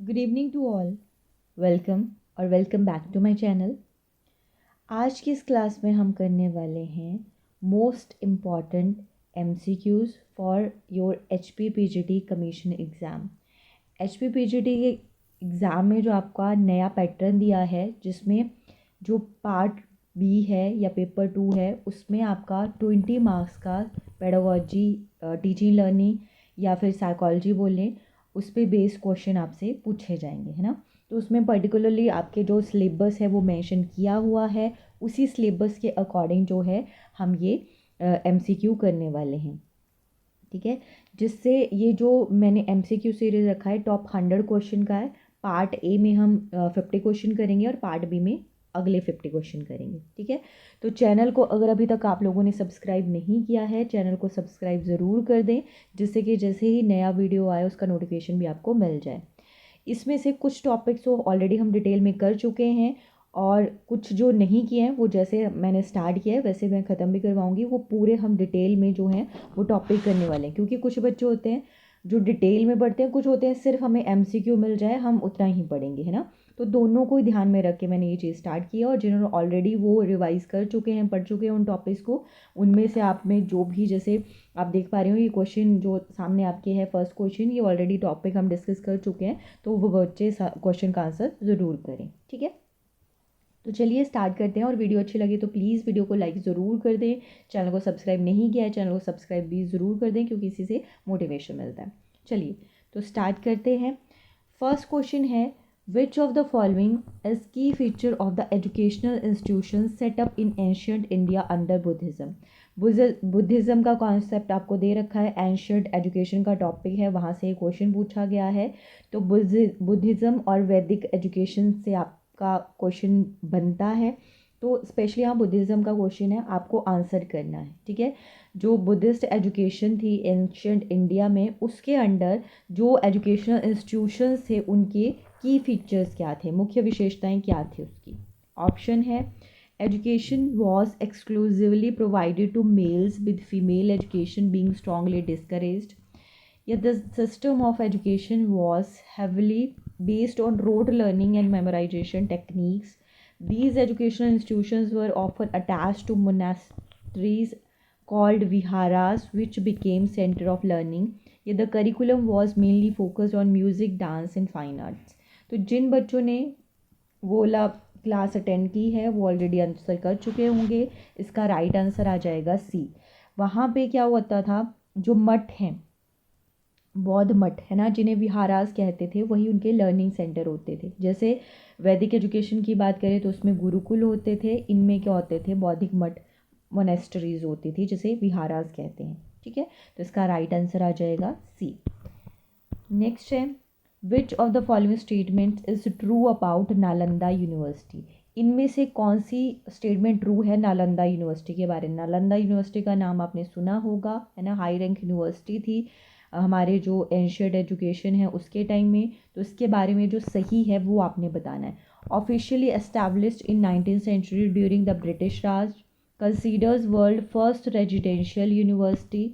Good evening to all. Welcome और welcome back to my channel. आज की इस क्लास में हम करने वाले हैं most important MCQs for your HPPGT commission exam. HPPGT के एग्ज़ाम में जो आपका नया पैटर्न दिया है, जिसमें जो पार्ट बी है या पेपर 2 है, उसमें आपका 20 मार्क्स का पेडागोजी, टीचिंग लर्निंग या फिर साइकोलॉजी बोलें, उस पर बेस्ड क्वेश्चन आपसे पूछे जाएंगे, है ना। तो उसमें पर्टिकुलरली आपके जो सिलेबस है वो मेंशन किया हुआ है, उसी सिलेबस के अकॉर्डिंग जो है हम ये MCQ करने वाले हैं, ठीक है। जिससे ये जो मैंने MCQ सीरीज रखा है टॉप 100 क्वेश्चन का है। पार्ट ए में हम 50 क्वेश्चन करेंगे और पार्ट बी में अगले 50 क्वेश्चन करेंगे, ठीक है। तो चैनल को अगर अभी तक आप लोगों ने सब्सक्राइब नहीं किया है, चैनल को सब्सक्राइब ज़रूर कर दें, जिससे कि जैसे ही नया वीडियो आए उसका नोटिफिकेशन भी आपको मिल जाए। इसमें से कुछ टॉपिक्स तो ऑलरेडी हम डिटेल में कर चुके हैं, और कुछ जो नहीं किए हैं वो जैसे मैंने स्टार्ट किया है वैसे मैं ख़त्म भी करवाऊँगी। वो पूरे हम डिटेल में जो हैं वो टॉपिक करने वाले हैं, क्योंकि कुछ बच्चे होते हैं जो डिटेल में पढ़ते हैं, कुछ होते हैं सिर्फ हमें MCQ मिल जाए हम उतना ही पढ़ेंगे, है ना। तो दोनों को ही ध्यान में रख के मैंने ये चीज़ स्टार्ट की है, और जिन्होंने ऑलरेडी वो रिवाइज़ कर चुके हैं, पढ़ चुके हैं उन टॉपिक्स को, उनमें से आप में जो भी, जैसे आप देख पा रहे हो ये क्वेश्चन जो सामने आपके है, फर्स्ट क्वेश्चन, ये ऑलरेडी टॉपिक हम डिस्कस कर चुके हैं, तो वो बच्चे क्वेश्चन का आंसर ज़रूर करें, ठीक है। तो चलिए स्टार्ट करते हैं, और वीडियो अच्छी लगी तो प्लीज़ वीडियो को लाइक ज़रूर कर दें। चैनल को सब्सक्राइब नहीं किया है, चैनल को सब्सक्राइब भी ज़रूर कर दें, क्योंकि इसी से मोटिवेशन मिलता है। चलिए तो स्टार्ट करते हैं। फर्स्ट क्वेश्चन है, which of the following is key feature of the educational institution setup in ancient India under Buddhism. Buddhism का कॉन्सेप्ट आपको दे रखा है, एंशियंट एजुकेशन का टॉपिक है, वहाँ से क्वेश्चन पूछा गया है। तो बुद्धिज़्म और वैदिक एजुकेशन से आपका क्वेश्चन बनता है। तो स्पेशली यहाँ बुद्धिज़्म का क्वेश्चन है, आपको आंसर करना है, ठीक है। जो बुद्धिस्ट एजुकेशन थी एंशियंट इंडिया में, उसके अंडर जो एजुकेशनल इंस्टीट्यूशंस थे उनके की फीचर्स क्या थे, मुख्य विशेषताएं क्या थी उसकी। ऑप्शन है, education was exclusively provided to males with female education being strongly discouraged. Yet the system of education was heavily based on rote learning and memorization techniques. These educational institutions were often attached to monasteries called viharas, which became center of learning. Yet the curriculum was mainly focused on music, dance and fine arts. तो जिन बच्चों ने वो वाला class attend की है वो already answer कर चुके होंगे। इसका राइट आंसर आ जाएगा सी। वहाँ पे क्या होता था, जो मठ हैं, बौद्ध मठ है ना, जिन्हें विहारास कहते थे, वही उनके लर्निंग सेंटर होते थे। जैसे वैदिक एजुकेशन की बात करें तो उसमें गुरुकुल होते थे, इनमें क्या होते थे, बौद्धिक मठ, मोनेस्ट्रीज होती थी, जिसे विहारास कहते हैं, ठीक है। तो इसका राइट आंसर आ जाएगा सी। नेक्स्ट है, which of the following statement is true about Nalanda university. इनमें से कौन सी स्टेटमेंट ट्रू है नालंदा यूनिवर्सिटी के बारे में। नालंदा यूनिवर्सिटी का नाम आपने सुना होगा, है ना, हाई रैंक यूनिवर्सिटी थी हमारे जो एंशियंट एजुकेशन है उसके टाइम में। तो इसके बारे में जो सही है वो आपने बताना है। Officially established in 19th century during the British Raj, considers world first residential university,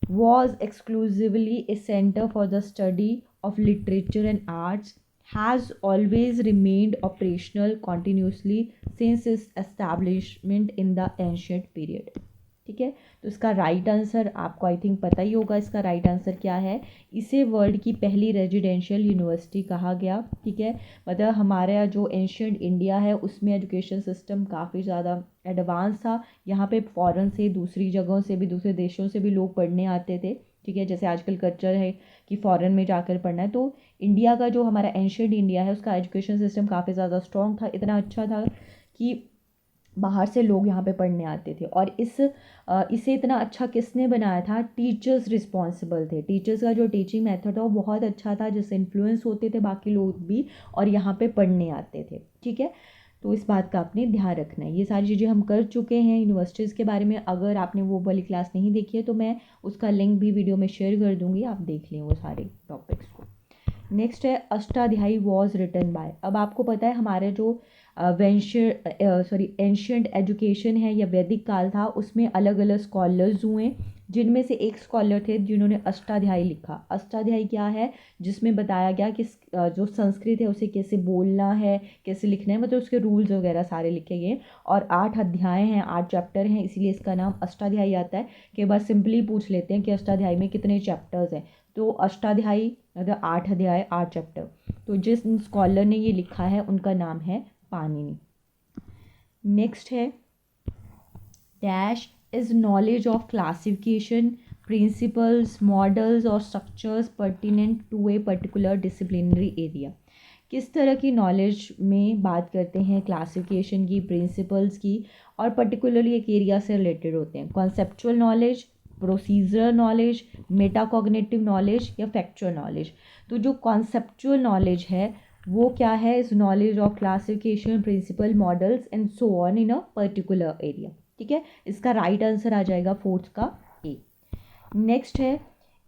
was exclusively a center for the study of literature and arts, has always remained operational continuously since its establishment in the ancient period। ठीक है। तो इसका right answer आपको I think पता ही होगा, इसका right answer क्या है। इसे वर्ल्ड की पहली रेजिडेंशियल यूनिवर्सिटी कहा गया, ठीक है। मतलब हमारा जो एंशियंट इंडिया है उसमें एजुकेशन सिस्टम काफ़ी ज़्यादा एडवांस था। यहाँ पे फॉरेन से, दूसरी जगहों से भी, दूसरे देशों से भी लोग पढ़ने आते थे, ठीक है। जैसे आजकल कल्चर है कि फ़ॉरेन में जाकर पढ़ना है, तो इंडिया का जो हमारा एंशियंट इंडिया है उसका एजुकेशन सिस्टम काफ़ी ज़्यादा स्ट्रॉन्ग था, इतना अच्छा था कि बाहर से लोग यहाँ पे पढ़ने आते थे। और इसे इतना अच्छा किसने बनाया था, टीचर्स रिस्पॉन्सिबल थे। टीचर्स का जो टीचिंग मेथड था वो बहुत अच्छा था, जिससे इन्फ्लुएंस होते थे बाकी लोग भी और यहाँ पे पढ़ने आते थे, ठीक है। तो इस बात का आपने ध्यान रखना है। ये सारी चीज़ें हम कर चुके हैं यूनिवर्सिटीज़ के बारे में। अगर आपने वो वाली क्लास नहीं देखी है तो मैं उसका लिंक भी वीडियो में शेयर कर दूँगी, आप देख लें वो सारे टॉपिक्स को। नेक्स्ट है, अष्टाध्यायी वॉज रिटन बाय। अब आपको पता है हमारे जो एंशियंट एजुकेशन है या वैदिक काल था, उसमें अलग अलग स्कॉलर्स हुए, जिनमें से एक स्कॉलर थे जिन्होंने अष्टाध्यायी लिखा। अष्टाध्यायी क्या है, जिसमें बताया गया कि जो संस्कृत है उसे कैसे बोलना है, कैसे लिखना है, मतलब उसके रूल्स वगैरह सारे लिखे गए। और 8 अध्याय हैं, 8 चैप्टर हैं, इसीलिए इसका नाम अष्टाध्यायी आता है। कई बार सिंपली पूछ लेते हैं कि अष्टाध्यायी में कितने चैप्टर्स हैं, तो अष्टाध्यायी मतलब 8 अध्याय 8 चैप्टर। तो जिस स्कॉलर ने ये लिखा है उनका नाम है पाणिनि। नेक्स्ट है dash is knowledge of classification, principles, models और structures pertinent to a particular disciplinary area. किस तरह की नॉलेज में बात करते हैं, क्लासिफिकेशन की, प्रिंसिपल्स की, और पर्टिकुलरली एक एरिया से रिलेटेड होते हैं। Conceptual knowledge, procedural knowledge, metacognitive knowledge या फैक्चुअल नॉलेज। तो जो कॉन्सेप्चुअल नॉलेज है वो क्या है, is knowledge of classification, principle, models and so on in a particular area. ठीक है, इसका राइट आंसर आ जाएगा फोर्थ का ए। नेक्स्ट है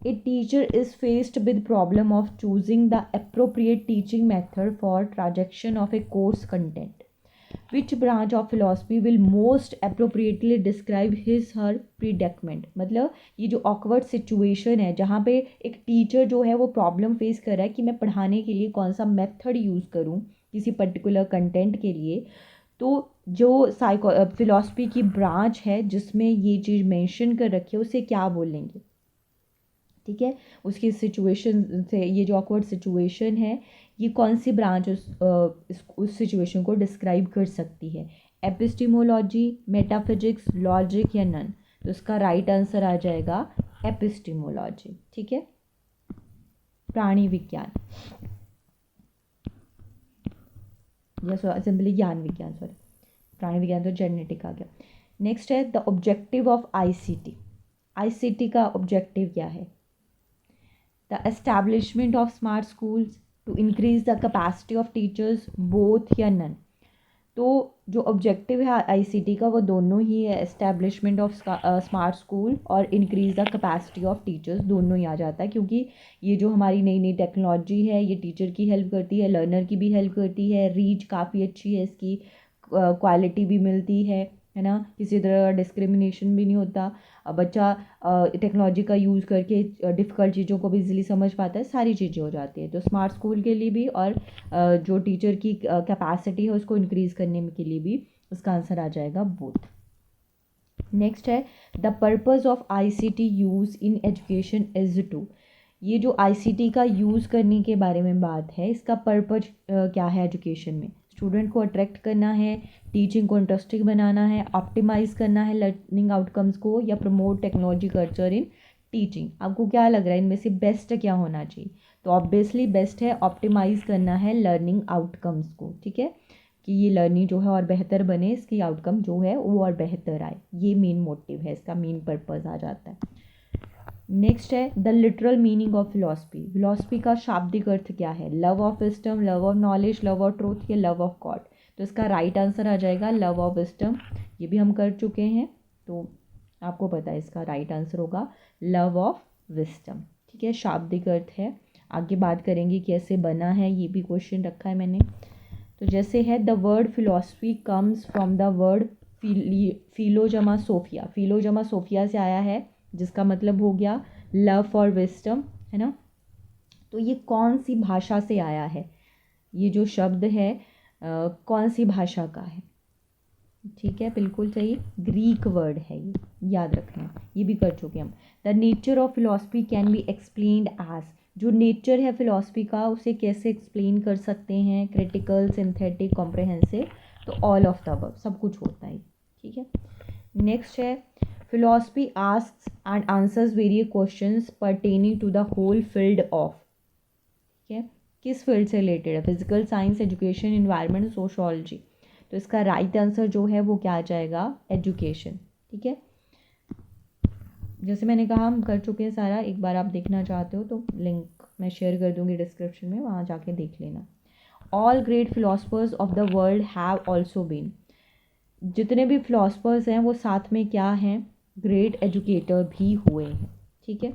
a teacher is faced with problem of choosing the appropriate teaching method for transaction of a course content. Which branch of philosophy will most appropriately describe his her predicament. मतलब ये जो awkward situation है जहाँ पे एक teacher जो है वो प्रॉब्लम फेस कर रहा है कि मैं पढ़ाने के लिए कौन सा मेथड यूज़ करूँ किसी पर्टिकुलर कंटेंट के लिए, तो जो फिलॉसफी की ब्रांच है जिसमें ये चीज़ मेंशन कर रखी है उसे क्या बोलेंगे। ठीक है, उसकी सिचुएशन से ये जो ऑकवर्ड सिचुएशन है ये कौन सी ब्रांच उस सिचुएशन को डिस्क्राइब कर सकती है। एपिस्टिमोलॉजी, मेटाफिजिक्स, लॉजिक या नन। तो इसका राइट आंसर आ जाएगा एपिस्टिमोलॉजी। ठीक है, प्राणी विज्ञान या सिंपली ज्ञान विज्ञान, सॉरी प्राणी विज्ञान तो जेनेटिक आ गया। नेक्स्ट है the objective of ICT. ICT का ऑब्जेक्टिव क्या है, the establishment of smart schools, to increase the capacity of teachers, both या नन। तो जो ऑब्जेक्टिव है आईसीटी का वो दोनों ही है, एस्टैब्लिशमेंट ऑफ स्मार्ट स्कूल और increase the capacity of teachers, दोनों ही आ जाता है, क्योंकि ये जो हमारी नई नई टेक्नोलॉजी है ये टीचर की हेल्प करती है, लर्नर की भी हेल्प करती है, रीच काफ़ी अच्छी है इसकी, क्वालिटी भी मिलती है ना, किसी तरह डिस्क्रिमिनेशन भी नहीं होता, बच्चा टेक्नोलॉजी का यूज़ करके डिफ़िकल्ट चीज़ों को भी इजीली समझ पाता है, सारी चीज़ें हो जाती है। तो स्मार्ट स्कूल के लिए भी और जो टीचर की कैपेसिटी है उसको इंक्रीज़ करने के लिए भी इसका आंसर आ जाएगा बोथ। नेक्स्ट है the purpose of ICT use in education is to. ये जो आईसीटी का यूज़ करने के बारे में बात है, इसका पर्पज़ क्या है एजुकेशन में, स्टूडेंट को अट्रैक्ट करना है, टीचिंग को इंटरेस्टिंग बनाना है, ऑप्टिमाइज़ करना है लर्निंग आउटकम्स को, या promote technology culture in teaching. आपको क्या लग रहा है इनमें से बेस्ट क्या होना चाहिए, तो ऑब्वियसली बेस्ट है ऑप्टिमाइज़ करना है लर्निंग आउटकम्स को। ठीक है, कि ये लर्निंग जो है और बेहतर बने, इसकी आउटकम जो है वो और बेहतर आए, ये मेन मोटिव है, इसका मेन पर्पज़ आ जाता है। नेक्स्ट है the literal meaning of philosophy. Philosophy का शाब्दिक अर्थ क्या है, love of wisdom, love of knowledge, love of truth या लव ऑफ गॉड। तो इसका राइट आंसर आ जाएगा लव ऑफ विस्डम। ये भी हम कर चुके हैं तो आपको पता है इसका राइट आंसर होगा लव ऑफ विस्डम। ठीक है, शाब्दिक अर्थ है, आगे बात करेंगे कैसे बना है, ये भी क्वेश्चन रखा है मैंने। तो जैसे है the word philosophy comes from the word फिलोजमा सोफिया। फिलोजमा सोफिया से आया है जिसका मतलब हो गया लव फॉर विस्डम, है ना। तो ये कौन सी भाषा से आया है, ये जो शब्द है कौन सी भाषा का है। ठीक है, बिल्कुल सही, ग्रीक वर्ड है ये, याद रखना, ये भी कर चुके हम। The nature of philosophy can be explained as. जो नेचर है फिलॉसफी का उसे कैसे एक्सप्लेन कर सकते हैं, क्रिटिकल, सिंथेटिक, कॉम्प्रहेंसिव, तो ऑल ऑफ द अबव, सब कुछ होता है। ठीक है, नेक्स्ट है philosophy asks and answers various questions pertaining to the whole field of. ठीक है, किस फील्ड से रिलेटेड है, physical science, education, environment, sociology. तो इसका राइट आंसर जो है वो क्या आ जाएगा, एजुकेशन। ठीक है, जैसे मैंने कहा हम कर चुके हैं सारा, एक बार आप देखना चाहते हो तो लिंक मैं शेयर कर दूंगी डिस्क्रिप्शन में, वहाँ जाके देख लेना। All great philosophers of the world have also been. जितने भी फिलोसफर्स हैं वो साथ में क्या हैं, ग्रेट एजुकेटर भी हुए हैं। ठीक है,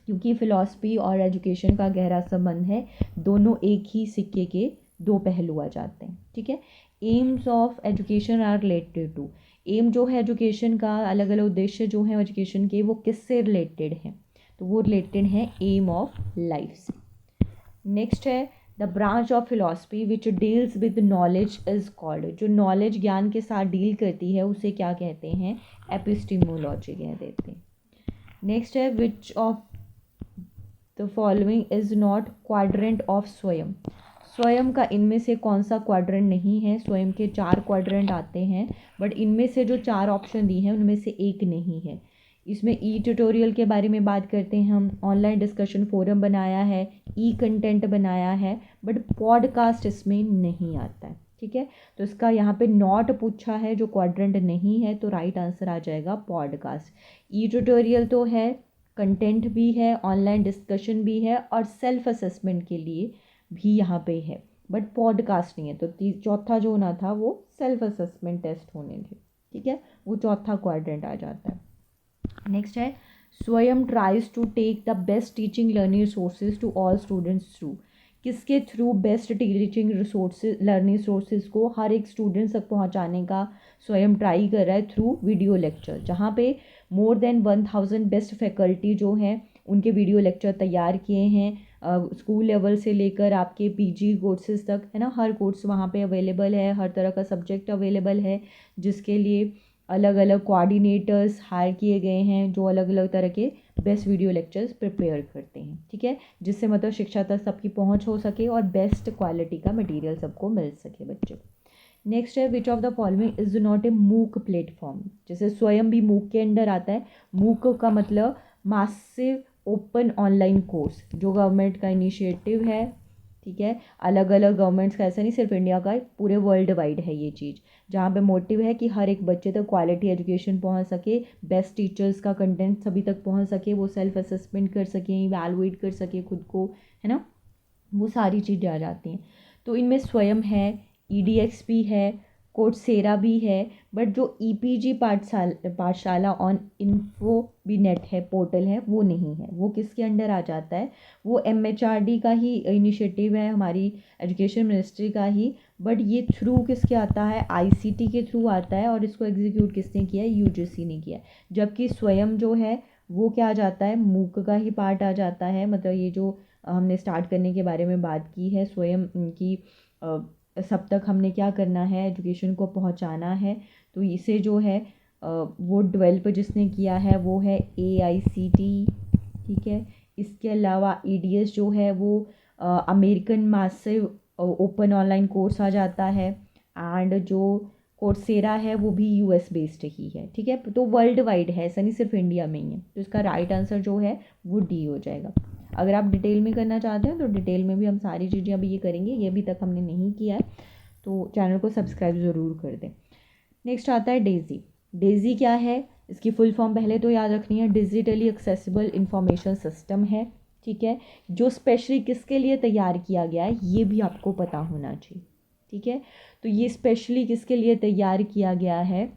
क्योंकि फ़िलॉसफी और एजुकेशन का गहरा संबंध है, दोनों एक ही सिक्के के दो पहलू आ जाते हैं, ठीक है। Aims of education are related to, aim जो है एजुकेशन का, अलग अलग उद्देश्य जो है एजुकेशन के, वो किससे रिलेटेड हैं, तो वो रिलेटेड है एम ऑफ लाइफ से। नेक्स्ट है the branch of philosophy which deals with knowledge is called, जो नॉलेज ज्ञान के साथ डील करती है उसे क्या कहते हैं, एपिस्टीमोलॉजी कह देते हैं। नेक्स्ट है which of the following is not quadrant of स्वयं, स्वयं का इनमें से कौन सा क्वाड्रेंट नहीं है, स्वयं के 4 क्वाड्रेंट आते हैं, बट इनमें से जो 4 ऑप्शन दी हैं उनमें से एक नहीं है। इसमें ई ट्यूटोरियल के बारे में बात करते हैं हम, ऑनलाइन डिस्कशन फोरम बनाया है, ई कंटेंट बनाया है, बट पॉडकास्ट इसमें नहीं आता है, ठीक है। तो इसका यहाँ पे नॉट पूछा है, जो क्वाड्रेंट नहीं है, तो राइट आंसर आ जाएगा पॉडकास्ट। ई ट्यूटोरियल तो है, कंटेंट भी है, ऑनलाइन डिस्कशन भी है, और सेल्फ असेसमेंट के लिए भी यहाँ पे है, बट पॉडकास्ट नहीं है। तो चौथा जो होना था वो सेल्फ असेसमेंट टेस्ट होने थे, ठीक है, वो चौथा क्वाड्रेंट आ जाता है। नेक्स्ट है Swayam tries to take the best teaching learning resources to all students through, किसके through best teaching resources learning resources को हर एक स्टूडेंट्स तक पहुंचाने का स्वयं ट्राई कर रहा है, थ्रू वीडियो लेक्चर, जहाँ पे मोर देन 1000 बेस्ट फैकल्टी जो हैं उनके वीडियो लेक्चर तैयार किए हैं, स्कूल लेवल से लेकर आपके पीजी कोर्सेज तक, है ना, हर कोर्स वहाँ पे अवेलेबल है, हर तरह का सब्जेक्ट अवेलेबल है, जिसके लिए अलग अलग कोऑर्डिनेटर्स हायर किए गए हैं जो अलग अलग तरह के बेस्ट वीडियो लेक्चर्स प्रिपेयर करते हैं, ठीक है, जिससे मतलब शिक्षा तक सबकी पहुंच हो सके और बेस्ट क्वालिटी का मटेरियल सबको मिल सके बच्चे। नेक्स्ट है which of the following is not ए मूक प्लेटफॉर्म, जैसे स्वयं भी मूक के अंडर आता है, मूक का मतलब मासिव ओपन ऑनलाइन कोर्स, जो गवर्नमेंट का इनिशिएटिव है, ठीक है, अलग अलग गवर्नमेंट्स का, ऐसा नहीं सिर्फ इंडिया का, पूरे वर्ल्ड वाइड है ये चीज़, जहाँ पे मोटिव है कि हर एक बच्चे तक क्वालिटी एजुकेशन पहुँच सके, बेस्ट टीचर्स का कंटेंट सभी तक पहुँच सके, वो सेल्फ असेसमेंट कर सकें, इवैल्यूएट कर सके खुद को, है ना, वो सारी चीज़ें आ जाती हैं। तो इनमें स्वयं है, EDX भी है, कोर्सेरा भी है, बट जो EPG पाठशाला ऑन इन्फो भी नेट है, पोर्टल है, वो नहीं है। वो किसके अंडर आ जाता है, वो MHRD का ही इनिशिएटिव है, हमारी एजुकेशन मिनिस्ट्री का ही, बट ये थ्रू किसके आता है, ICT के थ्रू आता है, और इसको एग्जीक्यूट किसने किया है, UGC ने किया है। जबकि स्वयं जो है वो क्या आ जाता है, मूक का ही पार्ट आ जाता है, मतलब ये जो हमने स्टार्ट करने के बारे में बात की है, स्वयं की सब तक हमने क्या करना है, एजुकेशन को पहुंचाना है, तो इसे जो है वो डेवलप जिसने किया है वो है AICT, ठीक है। इसके अलावा EDS जो है वो American massive open online course आ जाता है, एंड जो कोर्सेरा है वो भी US बेस्ड ही है, ठीक है, तो वर्ल्ड वाइड है, ऐसा नहीं सिर्फ इंडिया में ही है। तो इसका राइट आंसर जो है वो D हो जाएगा। अगर आप डिटेल में करना चाहते हैं तो डिटेल में भी हम सारी चीज़ें अभी ये करेंगे, ये अभी तक हमने नहीं किया है, तो चैनल को सब्सक्राइब ज़रूर कर दें। नेक्स्ट आता है डेजी। डेजी क्या है, इसकी फुल फॉर्म पहले तो याद रखनी है, डिजिटली एक्सेसिबल इंफॉर्मेशन सिस्टम है, ठीक है, जो स्पेशली किसके लिए तैयार किया गया है ये भी आपको पता होना चाहिए, ठीक है। तो ये स्पेशली किसके लिए तैयार किया गया है,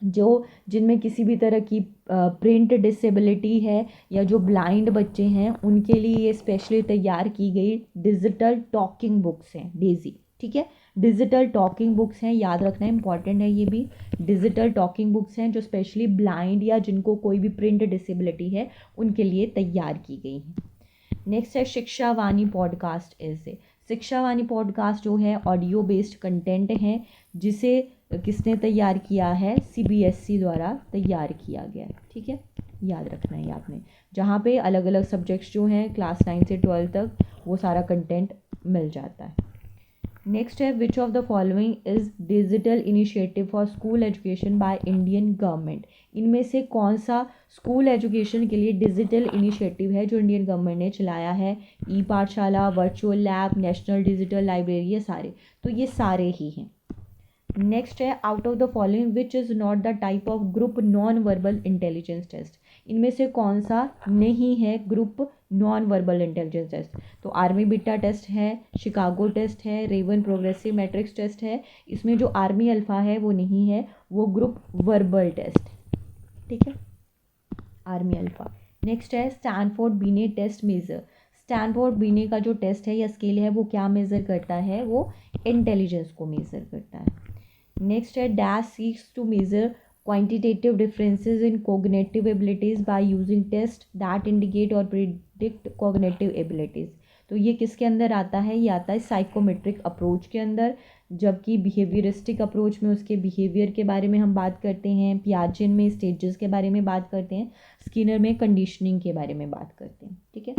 जो जिनमें किसी भी तरह की प्रिंट डिसेबिलिटी है या जो ब्लाइंड बच्चे हैं उनके लिए ये स्पेशली तैयार की गई डिजिटल टॉकिंग बुक्स हैं डेजी, ठीक है, डिजिटल टॉकिंग बुक्स हैं, याद रखना इंपॉर्टेंट है, ये भी डिजिटल टॉकिंग बुक्स हैं जो स्पेशली ब्लाइंड या जिनको कोई भी प्रिंट डिसेबिलिटी है उनके लिए तैयार की गई हैं। नेक्स्ट है शिक्षा वाणी पॉडकास्ट ऐसे, शिक्षा वाणी पॉडकास्ट जो है ऑडियो बेस्ड कंटेंट है, जिसे किसने तैयार किया है, CBSE द्वारा तैयार किया गया है, ठीक है, याद रखना है आपने, जहाँ पे अलग अलग सब्जेक्ट्स जो हैं क्लास 9 से 12 तक वो सारा कंटेंट मिल जाता है। नेक्स्ट है which of the following is digital initiative for school education by Indian government, इनमें से कौन सा स्कूल एजुकेशन के लिए डिजिटल इनिशिएटिव है जो इंडियन गवर्नमेंट ने चलाया है, e Pathshala, virtual lab, national digital library, ये सारे, तो ये सारे ही हैं। नेक्स्ट है out of the following which is not the type of group non verbal intelligence test, इनमें से कौन सा नहीं है group non verbal intelligence test, तो आर्मी बीटा टेस्ट है, शिकागो टेस्ट है, रेवन प्रोग्रेसिव मैट्रिक्स टेस्ट है, इसमें जो आर्मी अल्फ़ा है वो नहीं है, वो ग्रुप वर्बल टेस्ट, ठीक है, आर्मी अल्फ़ा। नेक्स्ट है Stanford Binet test measure, Stanford Binet का जो टेस्ट है या स्केल है वो क्या मेज़र करता है, वो इंटेलिजेंस को मेज़र करता है। नेक्स्ट है dash seeks to measure quantitative differences in cognitive abilities by using test that indicate और प्रिडिक्ट कोग्निटिव एबिलिटीज़। तो ये किसके अंदर आता है, ये आता है साइकोमेट्रिक अप्रोच के अंदर, जबकि बिहेवियरिस्टिक अप्रोच में उसके बिहेवियर के बारे में हम बात करते हैं, पियाजेन में स्टेजेस के बारे में बात करते हैं, स्किनर में कंडीशनिंग के बारे में बात करते हैं। ठीक है,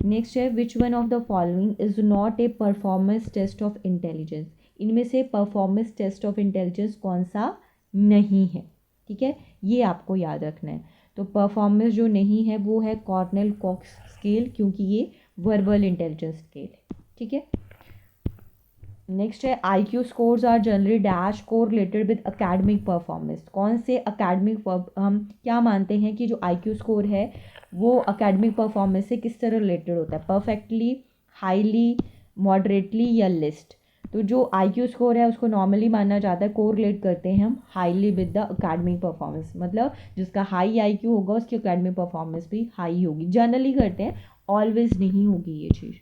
नेक्स्ट है which one of the following is not a performance test of intelligence. इनमें से परफॉर्मेंस टेस्ट ऑफ इंटेलिजेंस कौन सा नहीं है। ठीक है, ये आपको याद रखना है। तो परफॉर्मेंस जो नहीं है वो है कॉर्नेल कॉक्स स्केल, क्योंकि ये वर्बल इंटेलिजेंस स्केल है। ठीक है, नेक्स्ट है IQ scores are generally dash correlated with academic performance. कौन से एकेडमिक हम क्या मानते हैं कि जो IQ स्कोर है वो एकेडमिक परफॉर्मेंस से किस तरह रिलेटेड होता है, परफेक्टली, हाईली, मॉडरेटली या लिस्ट। तो जो IQ स्कोर है उसको नॉर्मली माना जाता है, कोरिलेट करते हैं हम highly with the academic performance, मतलब जिसका हाई IQ होगा उसकी एकेडमिक परफॉर्मेंस भी हाई होगी, जनरली करते हैं, ऑलवेज नहीं होगी ये चीज़।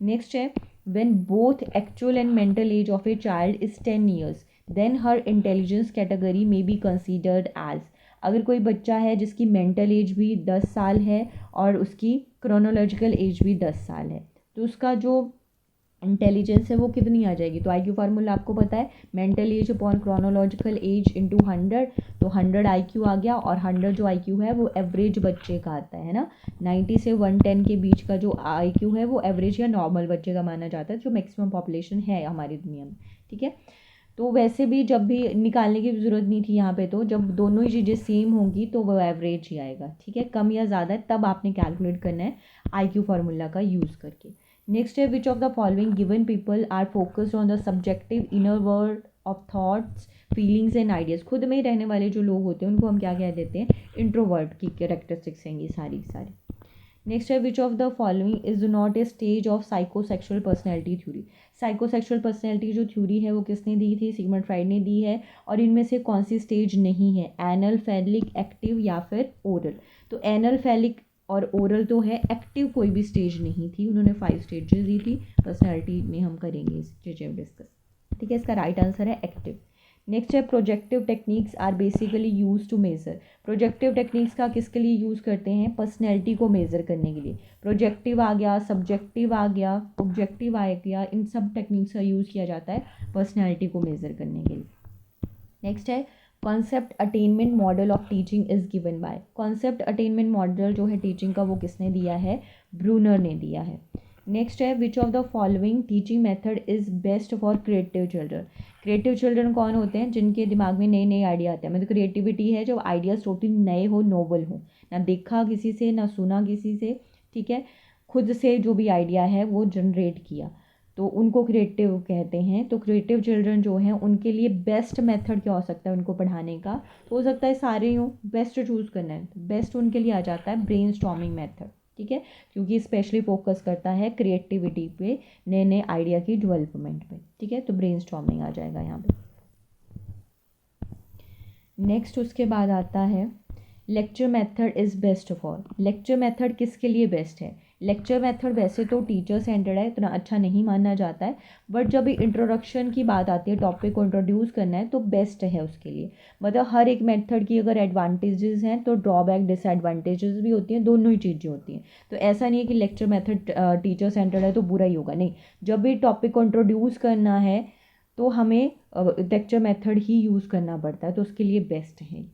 नेक्स्ट है when both actual and mental age of a child is 10 years then her intelligence category may be considered as। अगर कोई बच्चा है जिसकी मेंटल एज भी 10 साल है और उसकी क्रोनोलॉजिकल एज भी 10 साल है, तो उसका जो इंटेलिजेंस है वो कितनी आ जाएगी। तो IQ फार्मूला आपको पता है, mental as upon chronological age into 100, तो 100 IQ आ गया, और 100 जो IQ है वो एवरेज बच्चे का आता है ना। 90 से 110 के बीच का जो IQ है वो एवरेज या नॉर्मल बच्चे का माना जाता है, जो मैक्सिमम पॉपुलेशन है हमारी दुनिया में। ठीक है, तो वैसे भी जब भी निकालने की ज़रूरत नहीं थी यहाँ पे, तो जब दोनों ही चीज़ें सेम होंगी तो वो एवरेज ही आएगा। ठीक है, कम या ज़्यादा है तब आपने कैलकुलेट करना है IQ फार्मूला का यूज़ करके। नेक्स्ट है which of the following given people are focused on the subjective inner world of thoughts, feelings and ideas. खुद में ही रहने वाले जो लोग होते हैं उनको हम क्या कह देते हैं, इंट्रोवर्ट की कैरेक्टरिस्टिक्स हैं ये सारी सारी। नेक्स्ट है which of the following is not a stage of psychosexual personality theory. Psychosexual personality जो थ्योरी है वो किसने दी थी, सिगमंड फ्राइड ने दी है, और इनमें से कौन सी स्टेज नहीं है, एनल, फेलिक, एक्टिव या फिर ओरल। तो एनल, फेलिक और ओरल तो है, एक्टिव कोई भी स्टेज नहीं थी। उन्होंने 5 स्टेजेस दी थी, पर्सनैलिटी में हम करेंगे इस चीज़ें डिस्कस। ठीक है, इसका राइट आंसर है एक्टिव। नेक्स्ट है projective techniques are basically use to measure. Projective techniques का किसके लिए यूज़ करते हैं, पर्सनैलिटी को मेज़र करने के लिए। प्रोजेक्टिव आ गया, सब्जेक्टिव आ गया, ऑब्जेक्टिव आ गया, इन सब टेक्निक्स का यूज़ किया जाता है पर्सनैलिटी को मेज़र करने के लिए। नेक्स्ट है concept attainment model of teaching is given by. Concept attainment model जो है टीचिंग का वो किसने दिया है, ब्रूनर ने दिया है। नेक्स्ट है which of the following teaching method is best for creative children. Creative children कौन होते हैं, जिनके दिमाग में नए नए आइडिया आते हैं। मतलब क्रिएटिविटी है जब आइडियाज़ टोटली नए हो, नोबल हो, ना देखा किसी से ना सुना किसी से, ठीक है, खुद से जो भी आइडिया है वो जनरेट किया, तो उनको क्रिएटिव कहते हैं। तो क्रिएटिव चिल्ड्रन जो हैं उनके लिए बेस्ट मेथड क्या हो सकता है उनको पढ़ाने का, तो हो सकता है सारे यूँ बेस्ट चूज़ करना है, तो बेस्ट उनके लिए आ जाता है ब्रेन स्टॉर्मिंग मेथड। ठीक है, क्योंकि स्पेशली फोकस करता है क्रिएटिविटी पे, नए नए आइडिया की डेवलपमेंट पे। ठीक है, तो ब्रेन स्टॉर्मिंग आ जाएगा यहाँ पे। नेक्स्ट उसके बाद आता है lecture method is best for. Lecture method किसके लिए बेस्ट है। लेक्चर मेथड वैसे तो टीचर सेंटर्ड है, इतना अच्छा नहीं माना जाता है, बट जब भी इंट्रोडक्शन की बात आती है, टॉपिक को इंट्रोड्यूस करना है, तो बेस्ट है उसके लिए। मतलब हर एक मेथड की अगर एडवांटेजेस हैं तो ड्रॉबैक डिसएडवांटेजेस भी होती हैं, दोनों ही चीज़ें होती हैं। तो ऐसा नहीं है कि लेक्चर मेथड टीचर सेंटर्ड है तो बुरा ही होगा, नहीं। जब भी टॉपिक को इंट्रोड्यूस करना है तो हमें लेक्चर मेथड ही यूज़ करना पड़ता है, तो उसके लिए बेस्ट है।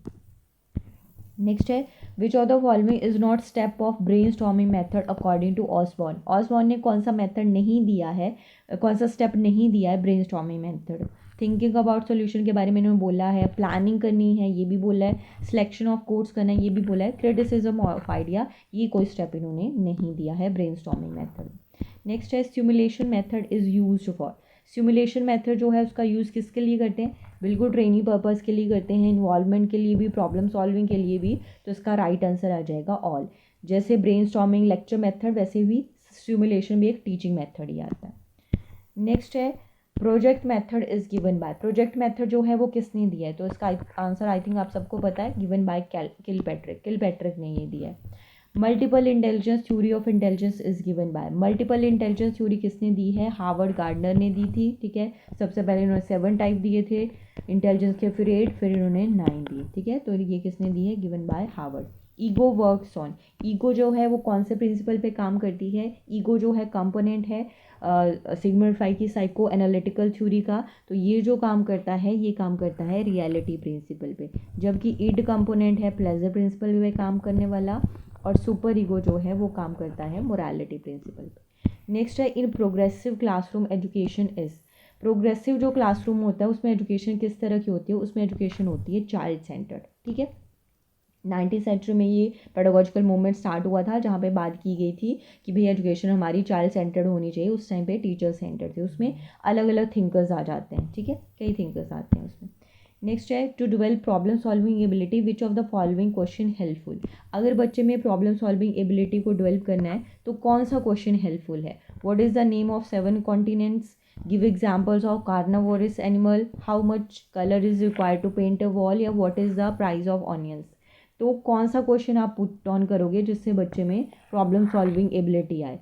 नेक्स्ट है which of the following is not step of brainstorming method according to Osborn. Osborn ने कौन सा मेथड नहीं दिया है, कौन सा स्टेप नहीं दिया है brain storming method. Thinking about solution के बारे में इन्होंने बोला है, प्लानिंग करनी है ये भी बोला है, सिलेक्शन ऑफ कोड्स करना है ये भी बोला है, क्रिटिसिज्म ऑफ आइडिया ये कोई स्टेप इन्होंने नहीं दिया है ब्रेन स्टॉर्मिंग मेथड। नेक्स्ट है stimulation method is used for. Stimulation method जो है उसका यूज़ किसके लिए करते हैं, बिल्कुल ट्रेनिंग पर्पज़ के लिए करते हैं, इन्वॉल्वमेंट के लिए भी, प्रॉब्लम सॉल्विंग के लिए भी। तो इसका राइट आंसर आ जाएगा ऑल। जैसे ब्रेन स्टॉर्मिंग लेक्चर मेथड, वैसे भी स्टिमुलेशन भी एक टीचिंग मेथड ही आता है। नेक्स्ट है project method is given by. Project method जो है वो किसने दिया है, तो इसका आंसर आई थिंक आप सबको पता है, गिवन बाय किलपैट्रिक। किलपैट्रिक ने ये दिया है। Multiple intelligence theory of intelligence is given by, multiple intelligence theory किसने दी है, हार्वर्ड गार्डनर ने दी थी, ठीक है। सबसे पहले इन्होंने 7 टाइप दिए थे इंटेलिजेंस के, फिर 8, फिर इन्होंने 9 दिए, ठीक है। तो ये किसने दी है, given by Harvard. Ego works on, ego जो है वो कौन से प्रिंसिपल पे काम करती है, ईगो जो है कंपोनेंट है सिगमंड फ्राइड की साइको एनालिटिकल थ्योरी का, तो ये जो काम करता है ये काम करता है रियलिटी प्रिंसिपल पे, जबकि ईड कंपोनेंट है प्लेजर प्रिंसिपल पे काम करने वाला, और सुपर ईगो जो है वो काम करता है मोरालिटी प्रिंसिपल पे। नेक्स्ट है in progressive classroom education is, progressive जो क्लासरूम होता है उसमें एजुकेशन किस तरह की होती है, उसमें एजुकेशन होती है चाइल्ड सेंटर्ड, ठीक है। 19वीं सेंचुरी में ये पेडागोजिकल मूवमेंट स्टार्ट हुआ था, जहाँ पे बात की गई थी कि भाई एजुकेशन हमारी चाइल्ड सेंटर्ड होनी चाहिए। उस टाइम पे टीचर सेंटर्ड थे, उसमें अलग अलग थिंकर्स आ जाते हैं, ठीक है, कई थिंकर्स आते हैं उसमें। नेक्स्ट है to develop problem solving ability which of the following question helpful, अगर बच्चे में प्रॉब्लम सॉल्विंग एबिलिटी को डेवलप करना है तो कौन सा क्वेश्चन हेल्पफुल है। What is the name of 7 continents, give examples of carnivorous animal, how much colour is required to paint a wall, या what is the price of onions. तो कौन सा क्वेश्चन आप पुट ऑन करोगे जिससे बच्चे में प्रॉब्लम सॉल्विंग एबिलिटी आए।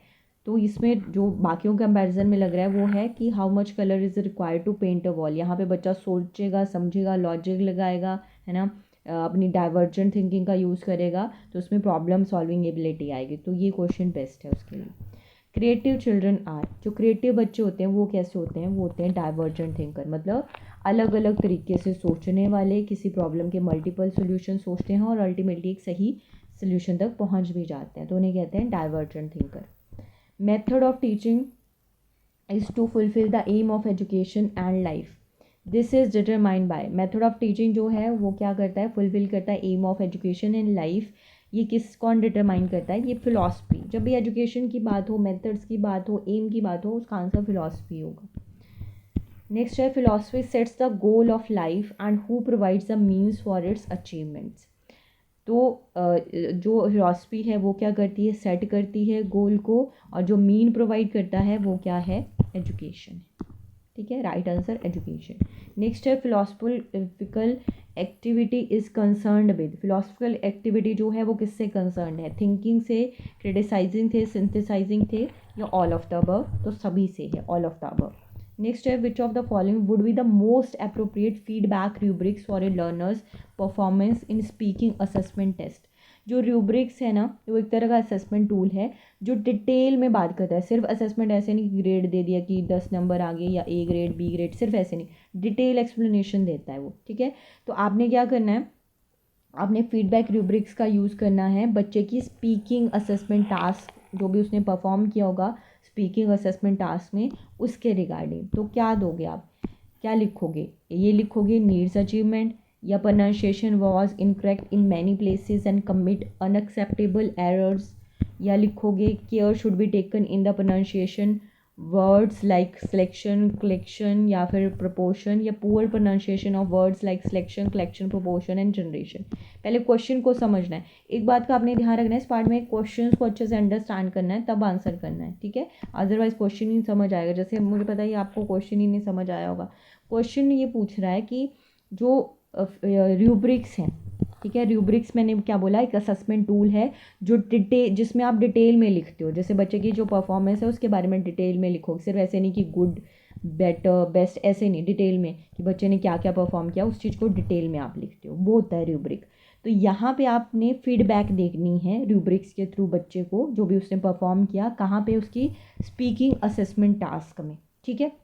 तो इसमें जो बाकियों कंपैरिजन में लग रहा है वो है कि how much colour is required to paint a wall, यहाँ पे बच्चा सोचेगा, समझेगा, लॉजिक लगाएगा, है ना, अपनी डाइवर्जेंट थिंकिंग का यूज़ करेगा, तो उसमें प्रॉब्लम सॉल्विंग एबिलिटी आएगी, तो ये क्वेश्चन बेस्ट है उसके लिए। क्रिएटिव चिल्ड्रन आर, जो क्रिएटिव बच्चे होते हैं वो कैसे होते हैं, वो होते हैं डाइवर्जेंट थिंकर, मतलब अलग अलग तरीके से सोचने वाले, किसी प्रॉब्लम के मल्टीपल सोल्यूशन सोचते हैं और अल्टीमेटली एक सही सोल्यूशन तक पहुंच भी जाते हैं, तो उन्हें कहते हैं divergent thinker. Method of teaching is to fulfil the aim of education and life, this is determined by, method of teaching जो है वो क्या करता है, फुलफिल करता है aim of education and life. ये कौन डिटरमाइन करता है, ये फिलॉसफी, जब भी एजुकेशन की बात हो, मेथड्स की बात हो, एम की बात हो, उसका आंसर फिलॉसफी होगा। नेक्स्ट है philosophy sets the goal of life and who provides the means for its achievements. तो जो फिलॉसफी है वो क्या करती है, सेट करती है गोल को, और जो मीन प्रोवाइड करता है वो क्या है, एजुकेशन, ठीक है, राइट आंसर एजुकेशन। नेक्स्ट है philosophical activity is concerned with, philosophical activity जो है वो किससे कंसर्न है, थिंकिंग से, क्रिटिसाइजिंग थे, सिंथेसाइजिंग थे, या ऑल ऑफ द अबव, तो सभी से है, all of the above. Next है which of the following would be the most appropriate feedback rubrics for a learners performance in speaking assessment test. जो रूब्रिक्स है ना, वो एक तरह का असेसमेंट टूल है जो डिटेल में बात करता है, सिर्फ असेसमेंट ऐसे नहीं कि ग्रेड दे दिया कि 10 नंबर आ गए या ए ग्रेड बी ग्रेड, सिर्फ ऐसे नहीं, डिटेल एक्सप्लेनेशन देता है वो, ठीक है। तो आपने क्या करना है, आपने फीडबैक रूब्रिक्स का यूज़ करना है बच्चे की स्पीकिंग असेसमेंट टास्क जो भी उसने परफॉर्म किया होगा स्पीकिंग असेसमेंट टास्क में, उसके रिगार्डिंग। तो क्या दोगे आप, क्या लिखोगे, ये लिखोगे नीड्स अचीवमेंट, या pronunciation was incorrect in many places and commit unacceptable errors, या लिखोगे care should be taken in the pronunciation words like selection collection या फिर proportion, या poor pronunciation of words like selection collection proportion and generation। पहले question को समझना है, एक बात का आपने ध्यान रखना है, इस पार्ट में क्वेश्चन को अच्छे से अंडरस्टैंड करना है तब आंसर करना है, ठीक है, अदरवाइज क्वेश्चन ही समझ आएगा। जैसे मुझे पता है आपको क्वेश्चन ही नहीं समझ आया होगा, क्वेश्चन ये पूछ रहा है कि जो रूब्रिक्स हैं, ठीक है, रूब्रिक्स मैंने क्या बोला, एक असेसमेंट टूल है जो जिसमें आप डिटेल में लिखते हो, जैसे बच्चे की जो परफॉर्मेंस है उसके बारे में डिटेल में लिखो, सिर्फ ऐसे नहीं कि गुड बेटर बेस्ट, ऐसे नहीं, डिटेल में कि बच्चे ने क्या क्या परफॉर्म किया उस चीज़ को डिटेल में आप लिखते हो, वो होता है रूब्रिक। तो यहाँ पे आपने फीडबैक देखनी है रूब्रिक्स के थ्रू बच्चे को, जो भी उसने परफॉर्म किया कहाँ पे, उसकी स्पीकिंग असेसमेंट टास्क में, ठीक है।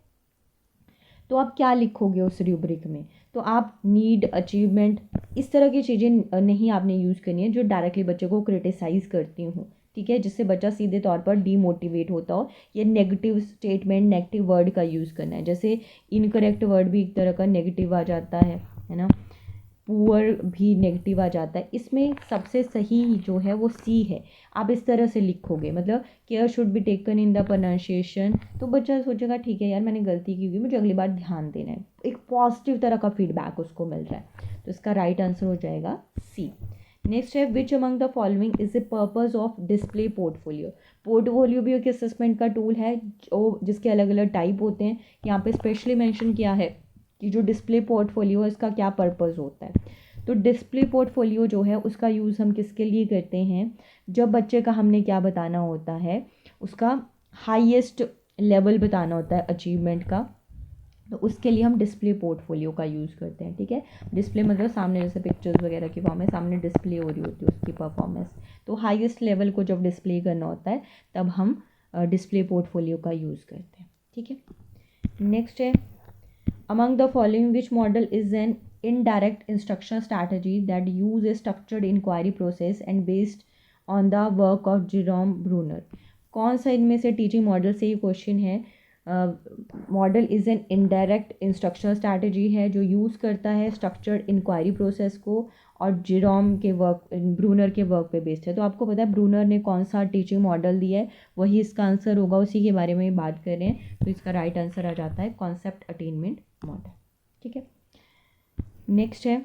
तो आप क्या लिखोगे उस रूब्रिक में, तो आप नीड अचीवमेंट इस तरह की चीज़ें नहीं आपने यूज़ करनी है जो डायरेक्टली बच्चे को क्रिटिसाइज़ करती हूँ, ठीक है, जिससे बच्चा सीधे तौर पर डीमोटिवेट होता हो, या नेगेटिव स्टेटमेंट नेगेटिव वर्ड का यूज़ करना है, जैसे इनकरेक्ट वर्ड भी एक तरह का नेगेटिव आ जाता है ना, पुअर भी नेगेटिव आ जाता है, इसमें सबसे सही जो है वो सी है, आप इस तरह से लिखोगे, मतलब care should be taken in the pronunciation, तो बच्चा सोचेगा ठीक है यार मैंने गलती की हुई, मुझे अगली बार ध्यान देना है, एक पॉजिटिव तरह का फीडबैक उसको मिल रहा है, तो इसका राइट आंसर हो जाएगा सी। नेक्स्ट है which among the following is the purpose of display portfolio, portfolio भी एक असेसमेंट का टूल है जो जिसके अलग अलग टाइप होते हैं, यहाँ पे स्पेशली मेंशन किया है कि जो डिस्प्ले पोर्टफोलियो है इसका क्या पर्पस होता है। तो डिस्प्ले पोर्टफोलियो जो है उसका यूज़ हम किसके लिए करते हैं, जब बच्चे का हमने क्या बताना होता है, उसका हाईएस्ट लेवल बताना होता है अचीवमेंट का, तो उसके लिए हम डिस्प्ले पोर्टफोलियो का यूज़ करते हैं। ठीक है, डिस्प्ले मतलब सामने जैसे पिक्चर्स वगैरह की फॉर्म में सामने डिस्प्ले हो रही होती है उसकी परफॉर्मेंस, तो हाईएस्ट लेवल को जब डिस्प्ले करना होता है तब हम डिस्प्ले पोर्टफोलियो का यूज़ करते हैं। ठीक है, नेक्स्ट है among the following which model is an indirect instruction strategy that use a structured inquiry process and based on the work of Jerome Bruner। कौन सा इनमें से टीचिंग मॉडल से ये क्वेश्चन है। Model is an indirect instructional strategy है जो use करता है स्ट्रक्चर्ड इंक्वायरी प्रोसेस को और जेरोम के वर्क, ब्रूनर के वर्क पे बेस्ड है। तो आपको पता है ब्रूनर ने कौन सा टीचिंग मॉडल दिया है, वही इसका आंसर होगा, उसी के बारे में बात कर रहे हैं। तो इसका राइट आंसर आ जाता है कॉन्सेप्ट अटेनमेंट मॉडल। ठीक है, नेक्स्ट है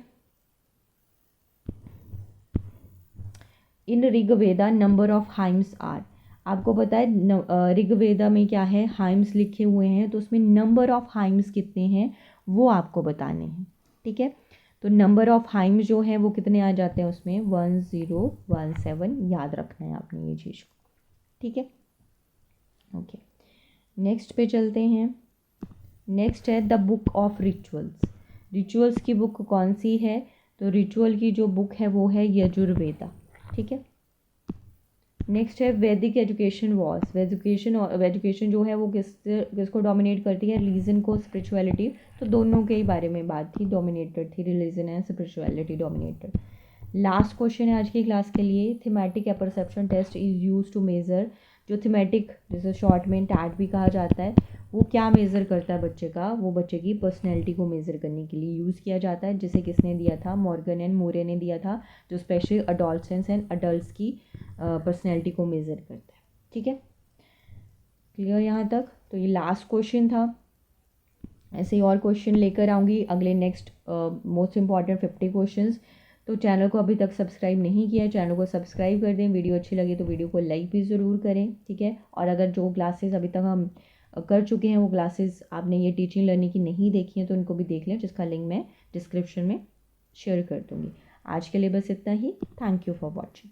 in Rigveda number of hymns are. आपको पता है ऋग्वेदा में क्या है, हाइम्स लिखे हुए हैं, तो उसमें नंबर ऑफ हाइम्स कितने हैं वो आपको बताने हैं। ठीक है, तो नंबर ऑफ हाइम्स जो है वो कितने आ जाते हैं उसमें 1017, याद रखना है आपने ये चीज़ को। ठीक है, ओके, नेक्स्ट पे चलते हैं। नेक्स्ट है the book of rituals. Rituals की बुक कौन सी है, तो रिचुअल की जो बुक है वो है यजुर्वेदा। ठीक है, नेक्स्ट है वैदिक एजुकेशन वॉस। एजुकेशन जो है वो किसको डोमिनेट करती है, रिलीजन को, स्पिरिचुअलिटी। तो दोनों के ही बारे में बात थी, डोमिनेटेड थी, religion and spirituality dominated. Last question है आज की क्लास के लिए, thematic perception test is use to measure. जो थीमेटिक जैसे शॉर्ट में टैट भी कहा जाता है, वो क्या मेज़र करता है बच्चे का, वो बच्चे की पर्सनैलिटी को मेज़र करने के लिए यूज़ किया जाता है, जिसे किसने दिया था, मॉर्गन एंड मोरे ने दिया था, जो स्पेशली अडोलसेंस एंड अडल्ट की पर्सनैलिटी को मेज़र करता है। ठीक है, क्लियर यहाँ तक। तो ये लास्ट क्वेश्चन था, ऐसे ही और क्वेश्चन लेकर आऊँगी अगले नेक्स्ट मोस्ट इंपॉर्टेंट 50 क्वेश्चंस। तो चैनल को अभी तक सब्सक्राइब नहीं किया है, चैनल को सब्सक्राइब कर दें, वीडियो अच्छी लगी तो वीडियो को लाइक भी ज़रूर करें। ठीक है, और अगर जो क्लासेस अभी तक हम कर चुके हैं वो क्लासेस आपने ये टीचिंग लर्निंग की नहीं देखी हैं तो उनको भी देख लें, जिसका लिंक मैं डिस्क्रिप्शन में शेयर कर दूँगी। आज के लिए बस इतना ही। Thank you for watching.